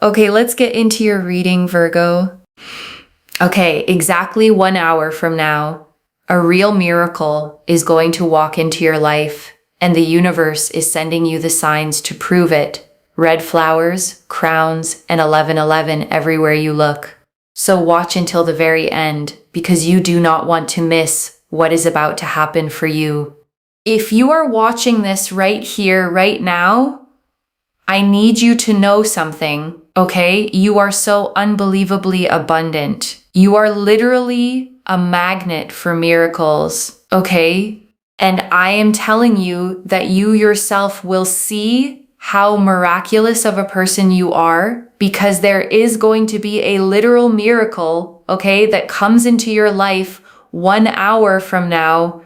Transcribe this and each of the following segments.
Okay, let's get into your reading, Virgo. Okay, exactly 1 hour from now, a real miracle is going to walk into your life, and the universe is sending you the signs to prove it. Red flowers, crowns, and 1111 everywhere you look. So watch until the very end, because you do not want to miss what is about to happen for you. If you are watching this right here, right now, I need you to know something, okay? You are so unbelievably abundant. You are literally a magnet for miracles, okay? And I am telling you that you yourself will see how miraculous of a person you are, because there is going to be a literal miracle, okay, that comes into your life 1 hour from now.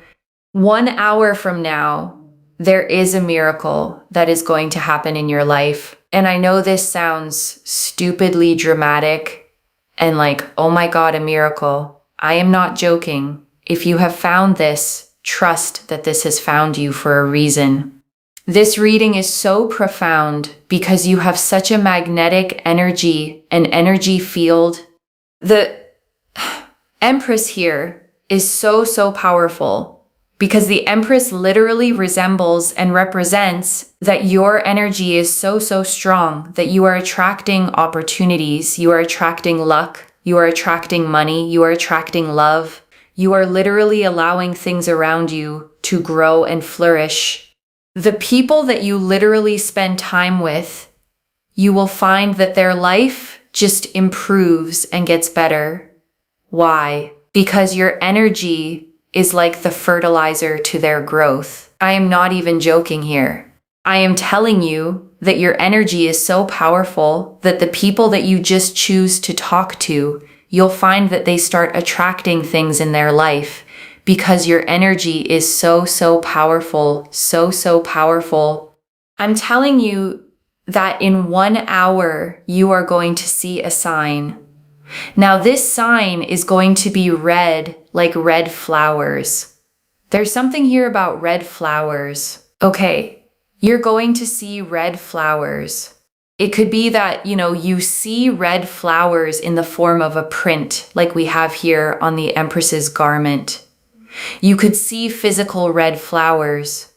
1 hour from now, there is a miracle that is going to happen in your life. And I know this sounds stupidly dramatic and like, oh my God, a miracle. I am not joking. If you have found this, trust that this has found you for a reason. This reading is so profound because you have such a magnetic energy, an energy field. The Empress here is so powerful because the Empress literally resembles and represents that your energy is so strong that you are attracting opportunities, you are attracting luck, you are attracting money, you are attracting love. You are literally allowing things around you to grow and flourish. The people that you literally spend time with, you will find that their life just improves and gets better. Why? Because your energy is like the fertilizer to their growth. I am not even joking here. I am telling you that your energy is so powerful that the people that you just choose to talk to, you'll find that they start attracting things in their life because your energy is so powerful, so powerful. I'm telling you that in 1 hour, you are going to see a sign. Now, this sign is going to be red, like red flowers. There's something here about red flowers. Okay, you're going to see red flowers. It could be that, you see red flowers in the form of a print, like we have here on the Empress's garment. You could see physical red flowers.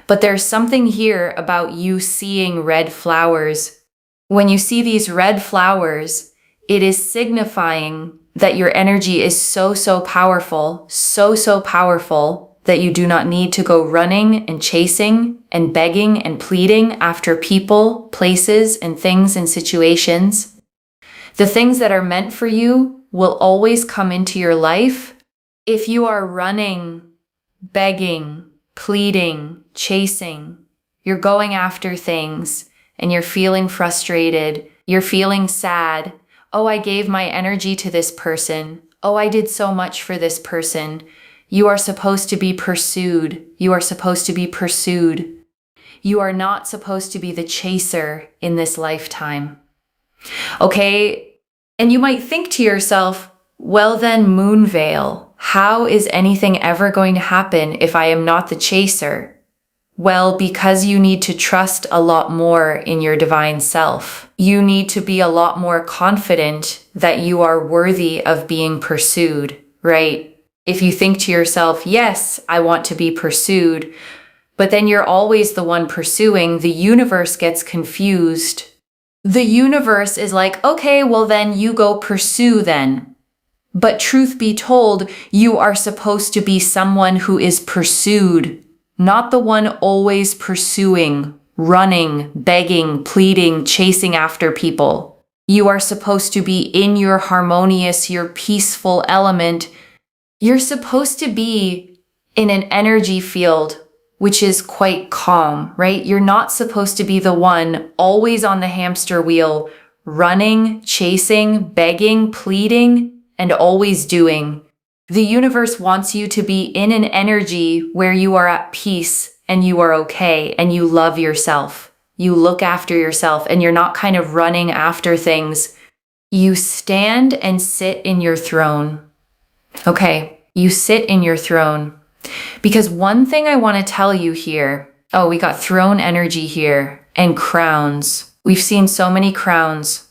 But there's something here about you seeing red flowers. When you see these red flowers, it is signifying that your energy is so powerful, so powerful that you do not need to go running and chasing and begging and pleading after people, places, and things and situations. The things that are meant for you will always come into your life. If you are running, begging, pleading, chasing, you're going after things and you're feeling frustrated, you're feeling sad. Oh, I gave my energy to this person. Oh, I did so much for this person. You are supposed to be pursued. You are supposed to be pursued. You are not supposed to be the chaser in this lifetime. Okay? And you might think to yourself, well then, Moonveil, how is anything ever going to happen if I am not the chaser? Well, because you need to trust a lot more in your divine self. You need to be a lot more confident that you are worthy of being pursued, right? If you think to yourself, yes, I want to be pursued, but then you're always the one pursuing, the universe gets confused. The universe is like, okay, well then you go pursue then. But truth be told, you are supposed to be someone who is pursued, not the one always pursuing, running, begging, pleading, chasing after people. You are supposed to be in your harmonious, your peaceful element. You're supposed to be in an energy field which is quite calm, right? You're not supposed to be the one always on the hamster wheel, running, chasing, begging, pleading, and always doing. The universe wants you to be in an energy where you are at peace and you are okay and you love yourself. You look after yourself and you're not kind of running after things. You stand and sit in your throne. Okay, you sit in your throne. Because one thing I want to tell you here, oh, we got throne energy here and crowns. We've seen so many crowns.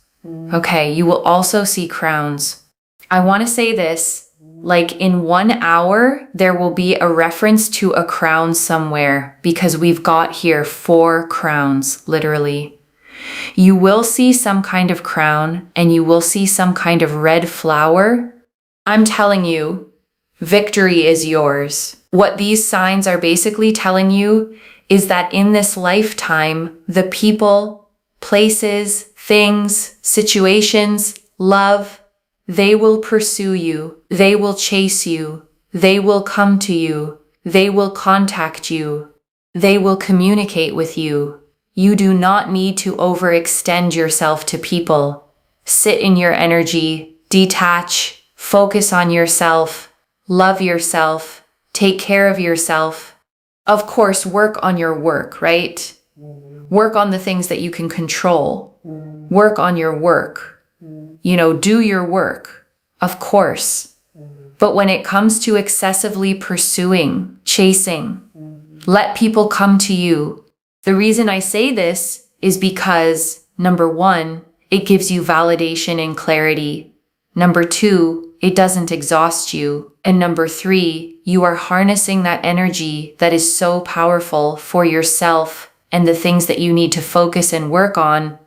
Okay, you will also see crowns. I want to say this, like in 1 hour, there will be a reference to a crown somewhere because we've got here 4 crowns, literally. You will see some kind of crown and you will see some kind of red flower. I'm telling you, victory is yours. What these signs are basically telling you is that in this lifetime, the people, places, things, situations, love, they will pursue you. They will chase you. They will come to you. They will contact you. They will communicate with you. You do not need to overextend yourself to people. Sit in your energy, detach, focus on yourself, love yourself, take care of yourself. Of course, work on your work, right? Work on the things that you can control. Work on your work. Do your work, of course. But when it comes to excessively pursuing, chasing, let people come to you. The reason I say this is because, number 1, it gives you validation and clarity. Number 2, it doesn't exhaust you. And number 3, you are harnessing that energy that is so powerful for yourself and the things that you need to focus and work on.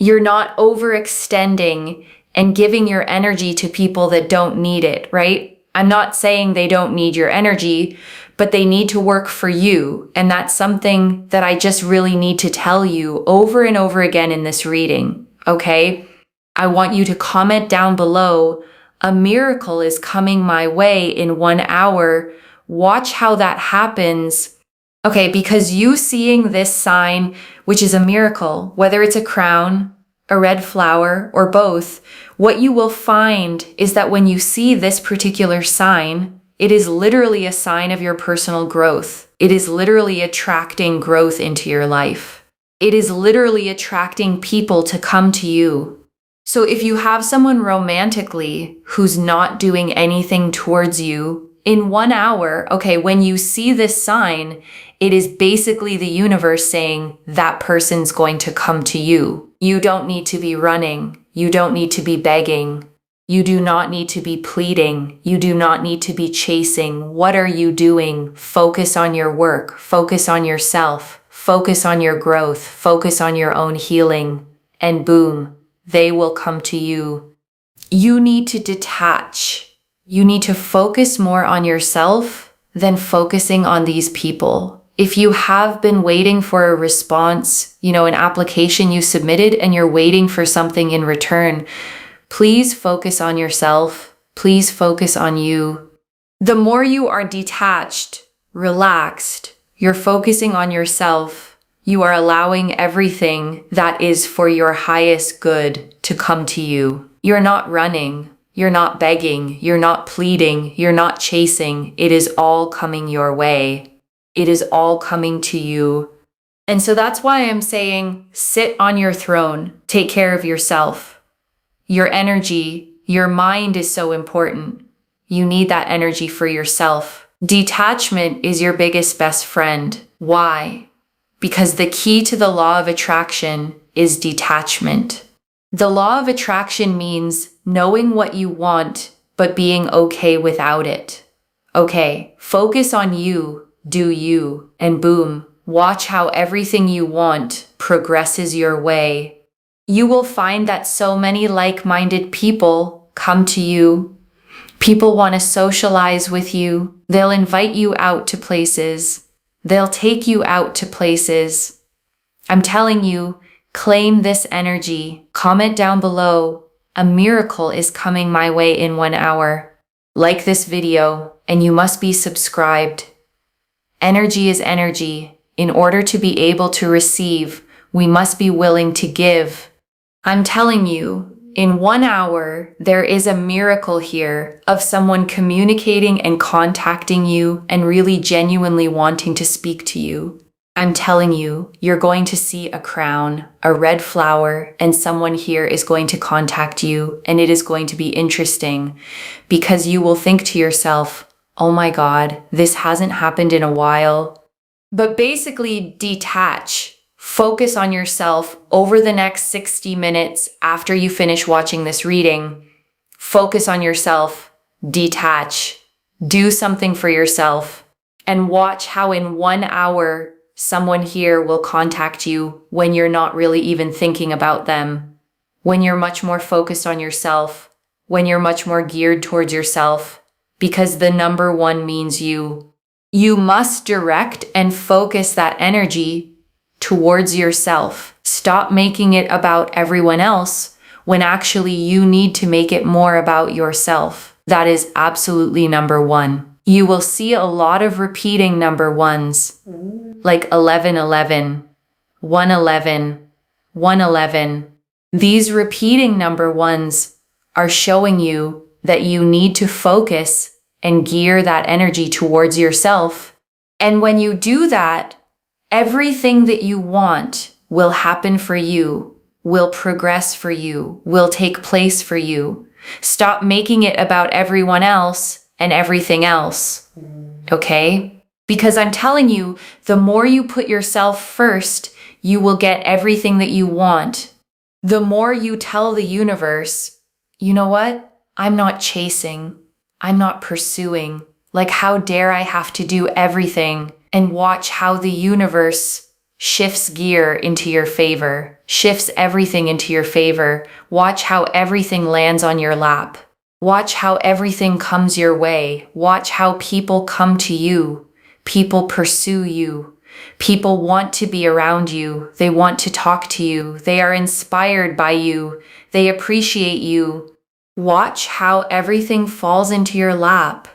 You're not overextending and giving your energy to people that don't need it, right? I'm not saying they don't need your energy, but they need to work for you. And that's something that I just really need to tell you over and over again in this reading, okay? I want you to comment down below, a miracle is coming my way in 1 hour. Watch how that happens. Okay, because you seeing this sign, which is a miracle, whether it's a crown, a red flower, or both, what you will find is that when you see this particular sign, it is literally a sign of your personal growth. It is literally attracting growth into your life. It is literally attracting people to come to you. So if you have someone romantically who's not doing anything towards you, in 1 hour, okay, when you see this sign, it is basically the universe saying that person's going to come to you. You don't need to be running. You don't need to be begging. You do not need to be pleading. You do not need to be chasing. What are you doing? Focus on your work. Focus on yourself. Focus on your growth. Focus on your own healing. And boom, they will come to you. You need to detach. You need to focus more on yourself than focusing on these people. If you have been waiting for a response, an application you submitted and you're waiting for something in return, please focus on yourself. Please focus on you. The more you are detached, relaxed, you're focusing on yourself, you are allowing everything that is for your highest good to come to you. You're not running. You're not begging. You're not pleading. You're not chasing. It is all coming your way. It is all coming to you. And so that's why I'm saying, sit on your throne. Take care of yourself. Your energy, your mind is so important. You need that energy for yourself. Detachment is your biggest best friend. Why? Because the key to the law of attraction is detachment. The law of attraction means knowing what you want, but being okay without it. Okay, focus on you, do you, and boom, watch how everything you want progresses your way. You will find that so many like-minded people come to you. People want to socialize with you. They'll invite you out to places. They'll take you out to places. I'm telling you, claim this energy. Comment down below, a miracle is coming my way in 1 hour. Like this video, and you must be subscribed. Energy is energy. In order to be able to receive, we must be willing to give. I'm telling you, in 1 hour, there is a miracle here of someone communicating and contacting you and really genuinely wanting to speak to you. I'm telling you, you're going to see a crown, a red flower, and someone here is going to contact you, and it is going to be interesting because you will think to yourself, oh my God, this hasn't happened in a while. But basically, detach, Focus on yourself over the next 60 minutes after you finish watching this reading. Focus on yourself, detach, do something for yourself, and watch how in 1 hour someone here will contact you when you're not really even thinking about them, when you're much more focused on yourself, when you're much more geared towards yourself, because the number one means you. You must direct and focus that energy towards yourself. Stop making it about everyone else when actually you need to make it more about yourself. That is absolutely number one. You will see a lot of repeating number ones, like 1111, 111, 111. These repeating number ones are showing you that you need to focus and gear that energy towards yourself. And when you do that, everything that you want will happen for you, will progress for you, will take place for you. Stop making it about everyone else and everything else, okay? Because I'm telling you, the more you put yourself first, you will get everything that you want. The more you tell the universe, you know what? I'm not chasing. I'm not pursuing. Like, how dare I have to do everything? And watch how the universe shifts gear into your favor, shifts everything into your favor. Watch how everything lands on your lap. Watch how everything comes your way. Watch how people come to you. People pursue you. People want to be around you. They want to talk to you. They are inspired by you. They appreciate you. Watch how everything falls into your lap.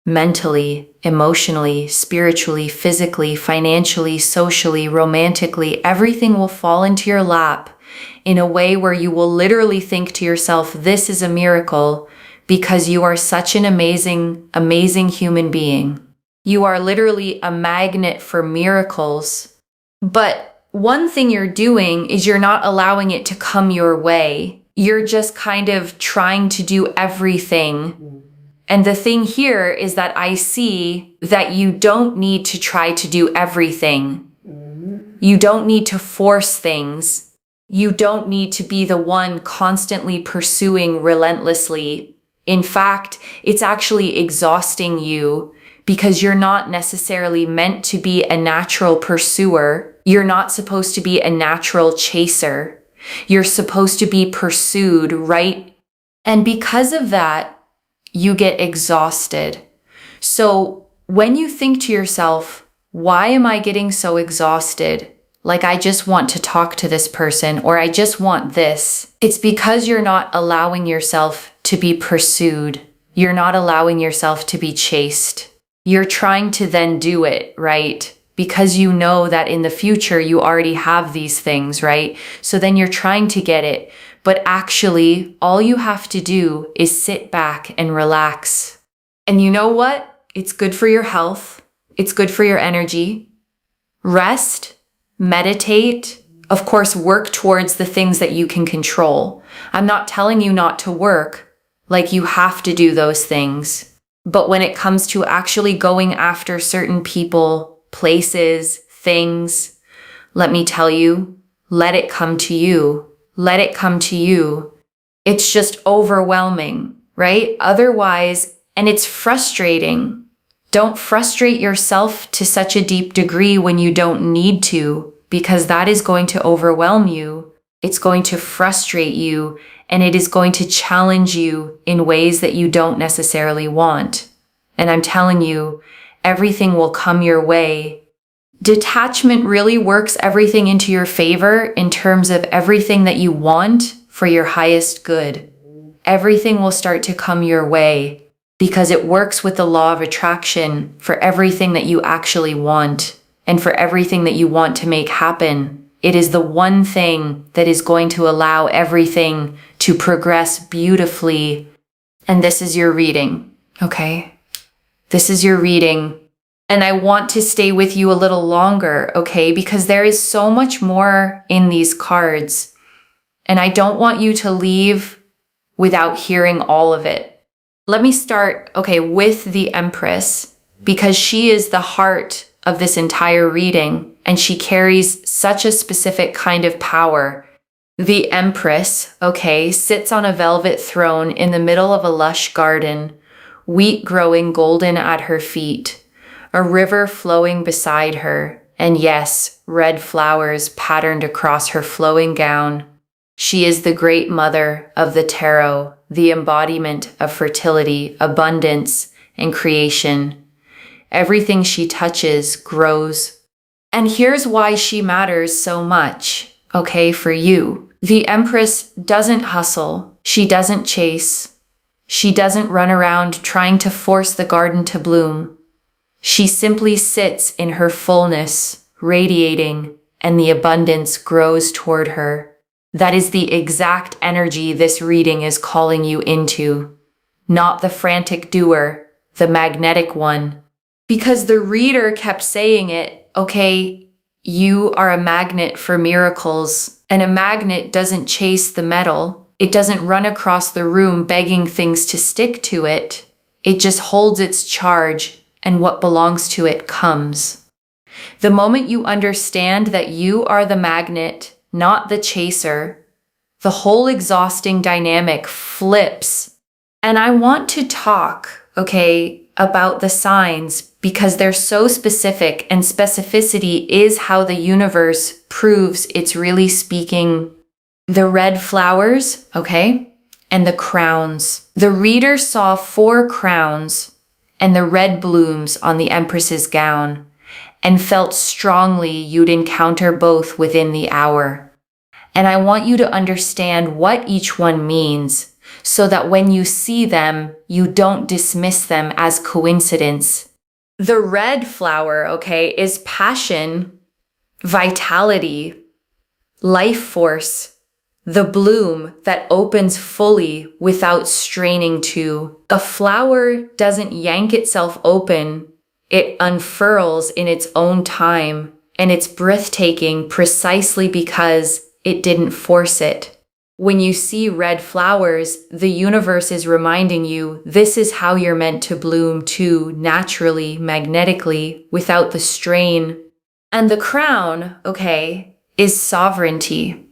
Mentally, emotionally, spiritually, physically, financially, socially, romantically, everything will fall into your lap in a way where you will literally think to yourself, this is a miracle, because you are such an amazing, amazing human being. You are literally a magnet for miracles. But one thing you're doing is you're not allowing it to come your way. You're just kind of trying to do everything. And the thing here is that I see that you don't need to try to do everything. You don't need to force things. You don't need to be the one constantly pursuing relentlessly. In fact, it's actually exhausting you because you're not necessarily meant to be a natural pursuer. You're not supposed to be a natural chaser. You're supposed to be pursued, right? And because of that, you get exhausted. So when you think to yourself, why am I getting so exhausted? Like, I just want to talk to this person, or I just want this. It's because you're not allowing yourself to be pursued. You're not allowing yourself to be chased. You're trying to then do it, right? Because you know that in the future you already have these things, right? So then you're trying to get it. But actually, all you have to do is sit back and relax. And you know what? It's good for your health. It's good for your energy. Rest, meditate, of course, work towards the things that you can control. I'm not telling you not to work, like you have to do those things. But when it comes to actually going after certain people, places, things, let me tell you, let it come to you. Let it come to you. It's just overwhelming, right? Otherwise, and it's frustrating. Don't frustrate yourself to such a deep degree when you don't need to, because that is going to overwhelm you. It's going to frustrate you, and it is going to challenge you in ways that you don't necessarily want. And I'm telling you, everything will come your way. Detachment really works everything into your favor in terms of everything that you want for your highest good. Everything will start to come your way because it works with the law of attraction for everything that you actually want and for everything that you want to make happen. It is the one thing that is going to allow everything to progress beautifully. And this is your reading, okay? This is your reading. And I want to stay with you a little longer, okay? Because there is so much more in these cards. And I don't want you to leave without hearing all of it. Let me start, okay, with the Empress, because she is the heart of this entire reading. and she carries such a specific kind of power. The Empress, sits on a velvet throne in the middle of a lush garden, wheat growing golden at her feet, a river flowing beside her, and yes, red flowers patterned across her flowing gown. She is the great mother of the tarot, the embodiment of fertility, abundance, and creation. Everything she touches grows. And here's why she matters so much, for you. The Empress doesn't hustle. She doesn't chase. She doesn't run around trying to force the garden to bloom. She simply sits in her fullness, radiating, and the abundance grows toward her. That is the exact energy this reading is calling you into. Not the frantic doer, the magnetic one. Because the reader kept saying it, you are a magnet for miracles, and a magnet doesn't chase the metal. It doesn't run across the room begging things to stick to it. It just holds its charge, and what belongs to it comes. The moment you understand that you are the magnet, not the chaser, the whole exhausting dynamic flips. And I want to talk, about the signs because they're so specific, and specificity is how the universe proves it's really speaking. The red flowers, and the crowns. The reader saw 4 crowns and the red blooms on the Empress's gown and felt strongly you'd encounter both within the hour. And I want you to understand what each one means, so that when you see them, you don't dismiss them as coincidence. The red flower, is passion, vitality, life force, the bloom that opens fully without straining to. A flower doesn't yank itself open, it unfurls in its own time, and it's breathtaking precisely because it didn't force it. When you see red flowers, the universe is reminding you this is how you're meant to bloom too, naturally, magnetically, without the strain. And the crown, is sovereignty.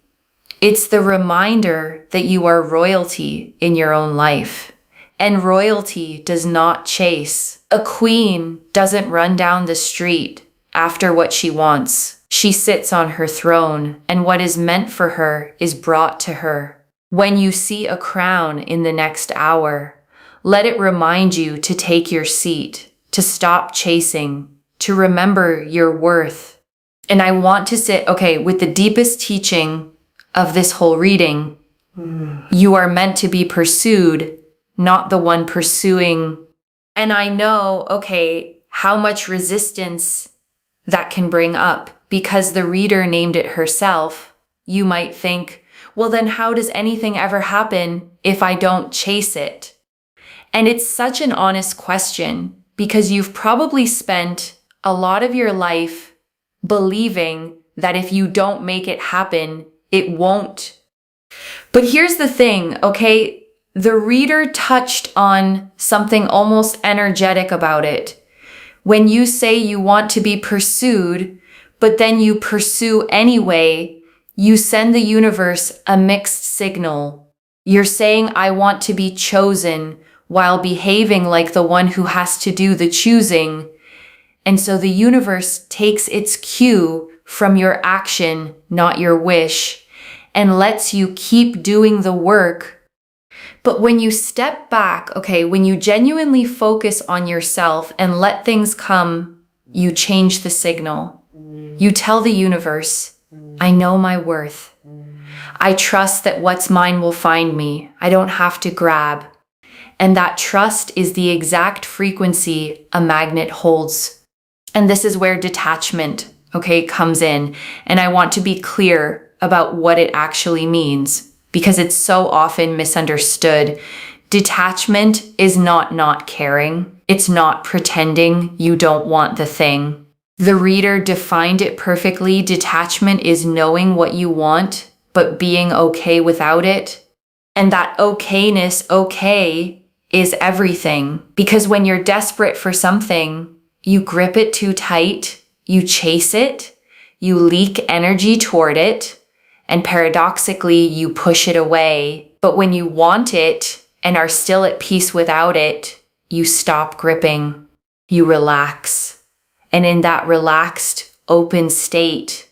It's the reminder that you are royalty in your own life. And royalty does not chase. A queen doesn't run down the street after what she wants. She sits on her throne, and what is meant for her is brought to her. When you see a crown in the next hour, let it remind you to take your seat, to stop chasing, to remember your worth. And I want to sit, with the deepest teaching of this whole reading. You are meant to be pursued, not the one pursuing. And I know, how much resistance that can bring up. Because the reader named it herself, you might think, well, then how does anything ever happen if I don't chase it? And it's such an honest question because you've probably spent a lot of your life believing that if you don't make it happen, it won't. But here's the thing, the reader touched on something almost energetic about it. When you say you want to be pursued, but then you pursue anyway, you send the universe a mixed signal. You're saying, I want to be chosen, while behaving like the one who has to do the choosing. And so the universe takes its cue from your action, not your wish, and lets you keep doing the work. But when you step back, when you genuinely focus on yourself and let things come, you change the signal. You tell the universe, I know my worth. I trust that what's mine will find me. I don't have to grab. And that trust is the exact frequency a magnet holds. And this is where detachment, comes in. And I want to be clear about what it actually means because it's so often misunderstood. Detachment is not caring. It's not pretending you don't want the thing. The reader defined it perfectly. Detachment is knowing what you want, but being okay without it. And that okayness, is everything. Because when you're desperate for something, you grip it too tight, you chase it, you leak energy toward it, and paradoxically, you push it away. But when you want it and are still at peace without it, you stop gripping, you relax. And in that relaxed, open state,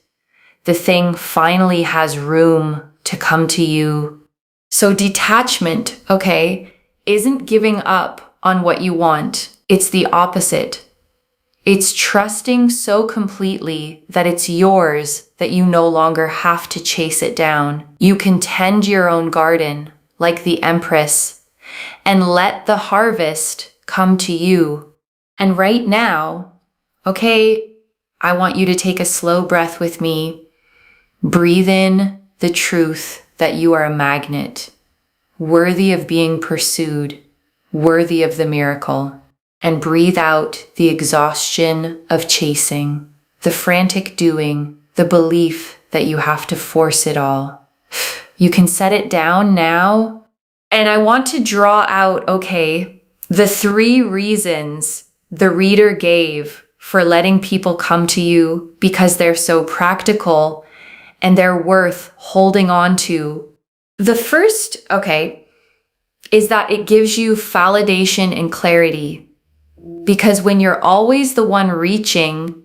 the thing finally has room to come to you. So detachment, okay, isn't giving up on what you want. It's the opposite. It's trusting so completely that it's yours that you no longer have to chase it down. You can tend your own garden like the Empress and let the harvest come to you. And right now, okay, I want you to take a slow breath with me. Breathe in the truth that you are a magnet, worthy of being pursued, worthy of the miracle. And breathe out the exhaustion of chasing, the frantic doing, the belief that you have to force it all. You can set it down now. And I want to draw out, okay, the 3 reasons the reader gave for letting people come to you because they're so practical and they're worth holding on to. The first, okay, is that it gives you validation and clarity. Because when you're always the one reaching,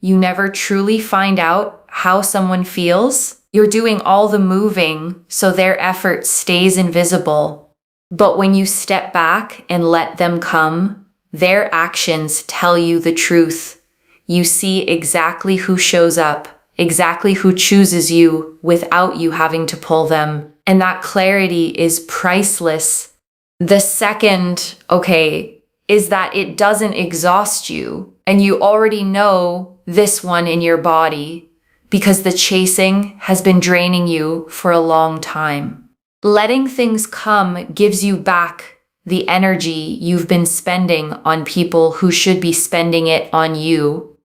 you never truly find out how someone feels. You're doing all the moving, so their effort stays invisible. But when you step back and let them come, their actions tell you the truth. You see exactly who shows up, exactly who chooses you without you having to pull them. And that clarity is priceless. The second, okay, is that it doesn't exhaust you. And you already know this one in your body because the chasing has been draining you for a long time. Letting things come gives you back the energy you've been spending on people who should be spending it on you.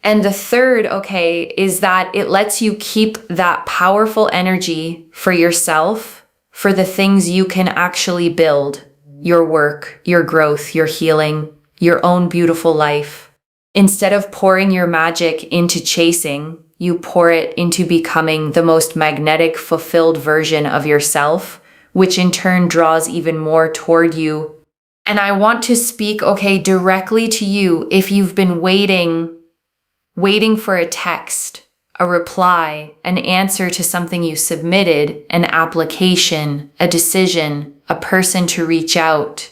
And the third, okay, is that it lets you keep that powerful energy for yourself, for the things you can actually build. Your work, your growth, your healing, your own beautiful life. Instead of pouring your magic into chasing, you pour it into becoming the most magnetic, fulfilled version of yourself, which in turn draws even more toward you. And I want to speak, okay, directly to you if you've been waiting for a text, a reply, an answer to something you submitted, an application, a decision, a person to reach out.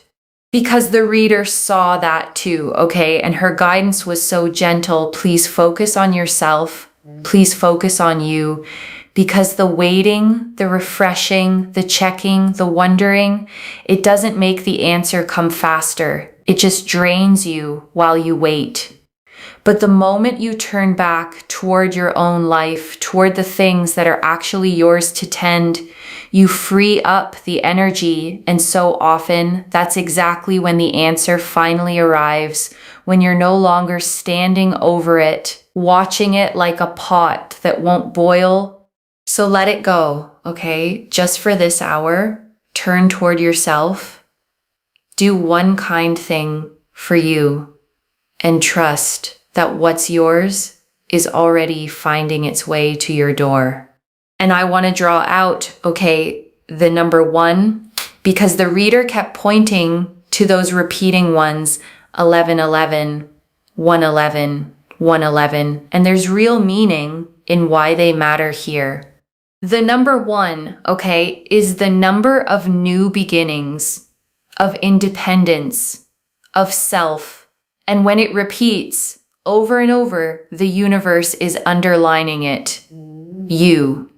Because the reader saw that too, okay? And her guidance was so gentle. Please focus on yourself. Please focus on you. Because the waiting, the refreshing, the checking, the wondering, it doesn't make the answer come faster. It just drains you while you wait. But the moment you turn back toward your own life, toward the things that are actually yours to tend, you free up the energy. And so often, that's exactly when the answer finally arrives, when you're no longer standing over it, watching it like a pot that won't boil. So let it go, okay? Just for this hour, turn toward yourself. Do one kind thing for you and trust that what's yours is already finding its way to your door. And I want to draw out, okay, the number 1, because the reader kept pointing to those repeating ones, 1111, 111, 111, and there's real meaning in why they matter here. The number 1, okay, is the number of new beginnings, of independence, of self, and when it repeats, over and over, the universe is underlining it. You.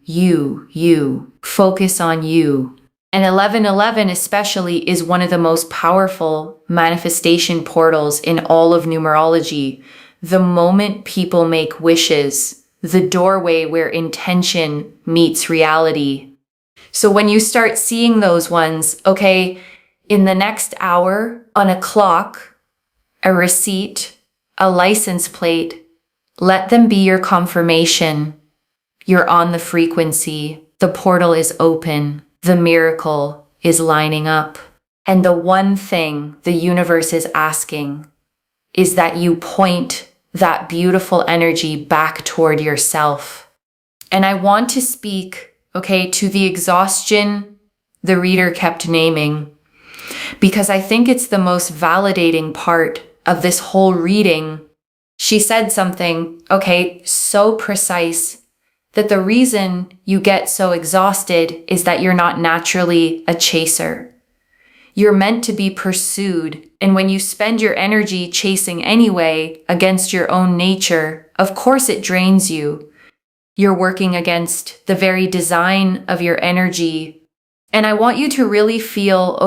Focus on you. And 1111 especially is one of the most powerful manifestation portals in all of numerology. The moment people make wishes, the doorway where intention meets reality. So when you start seeing those ones, okay, in the next hour, on a clock, a receipt, a license plate, let them be your confirmation. You're on the frequency. The portal is open. The miracle is lining up. And the one thing the universe is asking is that you point that beautiful energy back toward yourself. And I want to speak, to the exhaustion the reader kept naming, because I think it's the most validating part of this whole reading. She said something, so precise, that the reason you get so exhausted is that you're not naturally a chaser. You're meant to be pursued, and when you spend your energy chasing anyway against your own nature, of course it drains you. You're working against the very design of your energy. And I want you to really feel,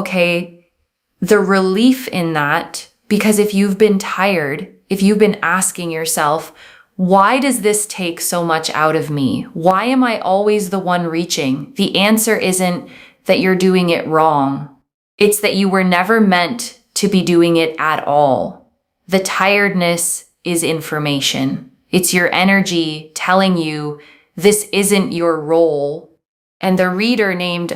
the relief in that, because if you've been tired, if you've been asking yourself, why does this take so much out of me? Why am I always the one reaching? The answer isn't that you're doing it wrong. It's that you were never meant to be doing it at all. The tiredness is information. It's your energy telling you this isn't your role. And the reader named,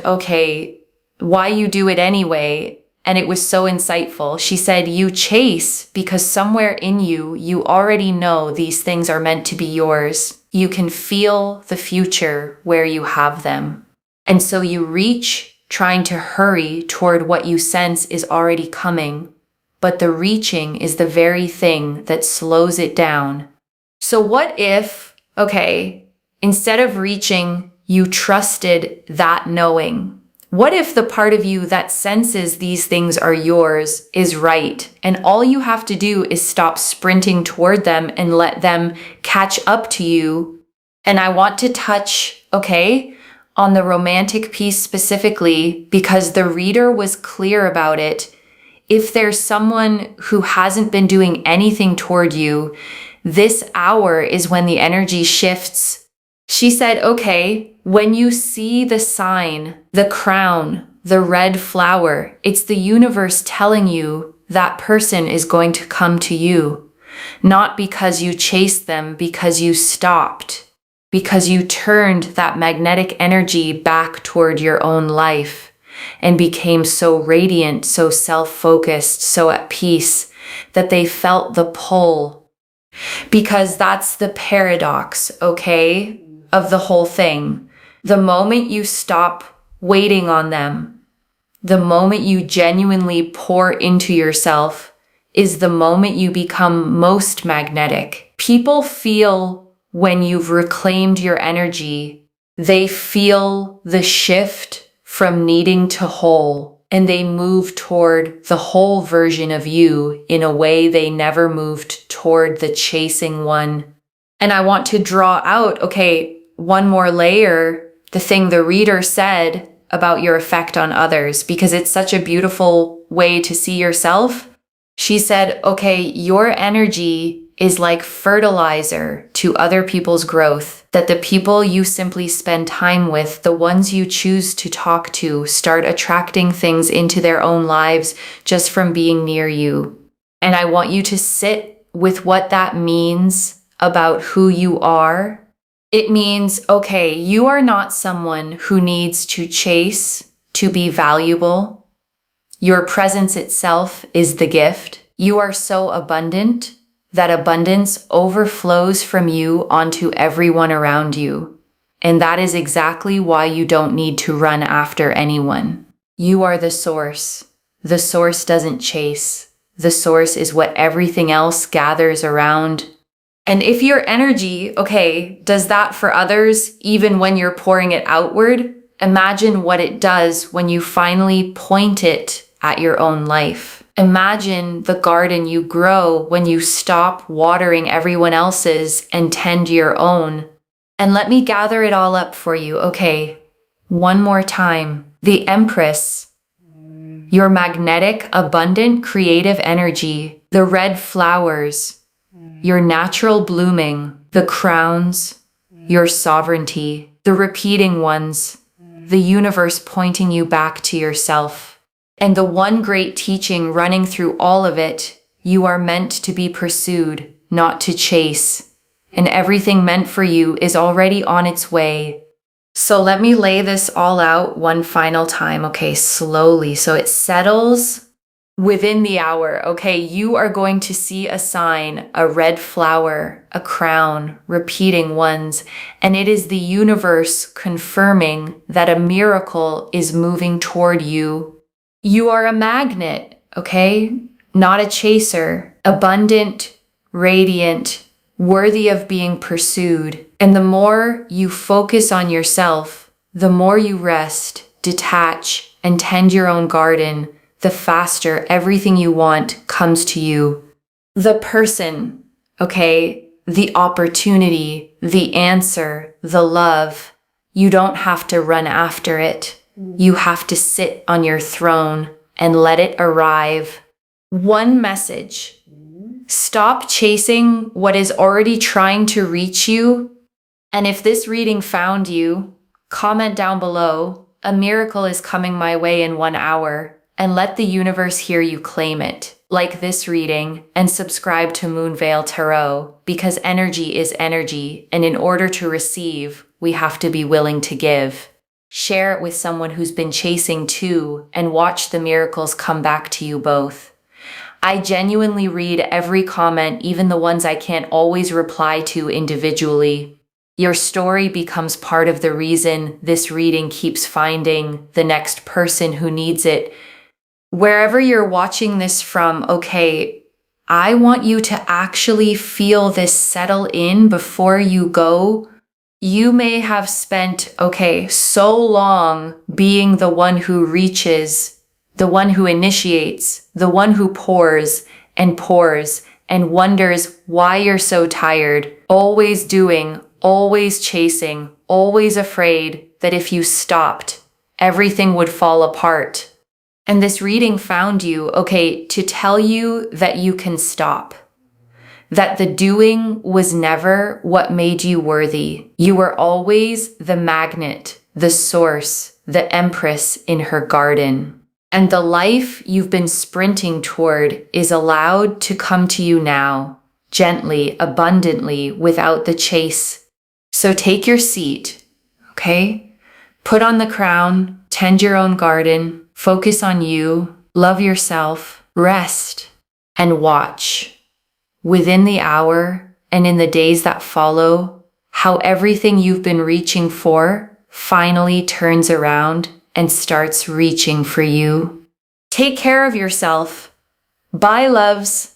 why you do it anyway. And it was so insightful. She said, you chase because somewhere in you, you already know these things are meant to be yours. You can feel the future where you have them. And so you reach, trying to hurry toward what you sense is already coming. But the reaching is the very thing that slows it down. So what if, instead of reaching, you trusted that knowing? What if the part of you that senses these things are yours is right, and all you have to do is stop sprinting toward them and let them catch up to you? And I want to touch, on the romantic piece specifically, because the reader was clear about it. If there's someone who hasn't been doing anything toward you, this hour is when the energy shifts. She said, when you see the sign, the crown, the red flower, it's the universe telling you that person is going to come to you. Not because you chased them, because you stopped. Because you turned that magnetic energy back toward your own life and became so radiant, so self-focused, so at peace that they felt the pull. Because that's the paradox, of the whole thing. The moment you stop waiting on them, the moment you genuinely pour into yourself, is the moment you become most magnetic. People feel when you've reclaimed your energy, they feel the shift from needing to whole, and they move toward the whole version of you in a way they never moved toward the chasing one. And I want to draw out, one more layer, the thing the reader said about your effect on others, because it's such a beautiful way to see yourself. She said, your energy is like fertilizer to other people's growth, that the people you simply spend time with, the ones you choose to talk to, start attracting things into their own lives just from being near you. And I want you to sit with what that means about who you are. It means, you are not someone who needs to chase to be valuable. Your presence itself is the gift. You are so abundant that abundance overflows from you onto everyone around you. And that is exactly why you don't need to run after anyone. You are the source. The source doesn't chase. The source is what everything else gathers around. And if your energy, does that for others, even when you're pouring it outward, imagine what it does when you finally point it at your own life. Imagine the garden you grow when you stop watering everyone else's and tend your own. And let me gather it all up for you. One more time. The Empress, your magnetic, abundant, creative energy, the red flowers, your natural blooming, the crowns, your sovereignty, the repeating ones, the universe pointing you back to yourself. And the one great teaching running through all of it, you are meant to be pursued, not to chase. And everything meant for you is already on its way. So let me lay this all out one final time, slowly, so it settles Within the hour, okay, you are going to see a sign, a red flower, a crown, repeating ones, and it is the universe confirming that a miracle is moving toward you. You are a magnet, okay? Not a chaser. Abundant, radiant, worthy of being pursued. And the more you focus on yourself, the more you rest, detach, and tend your own garden, the faster everything you want comes to you. The person, okay, the opportunity, the answer, the love, you don't have to run after it. You have to sit on your throne and let it arrive. One message: stop chasing what is already trying to reach you. And if this reading found you, comment down below, "A miracle is coming my way in 1 hour." And let the universe hear you claim it. Like this reading and subscribe to Moonveil Tarot, because energy is energy, and in order to receive, we have to be willing to give. Share it with someone who's been chasing too, and watch the miracles come back to you both. I genuinely read every comment, even the ones I can't always reply to individually. Your story becomes part of the reason this reading keeps finding the next person who needs it. Wherever you're watching this from, okay, I want you to actually feel this settle in before you go. You may have spent, okay, so long being the one who reaches, the one who initiates, the one who pours and wonders why you're so tired, always doing, always chasing, always afraid that if you stopped, everything would fall apart. And this reading found you, okay, to tell you that you can stop. That the doing was never what made you worthy. You were always the magnet, the source, the empress in her garden. And the life you've been sprinting toward is allowed to come to you now, gently, abundantly, without the chase. So take your seat, okay? Put on the crown, tend your own garden, focus on you, love yourself, rest, and watch. Within the hour and in the days that follow, how everything you've been reaching for finally turns around and starts reaching for you. Take care of yourself. Bye, loves.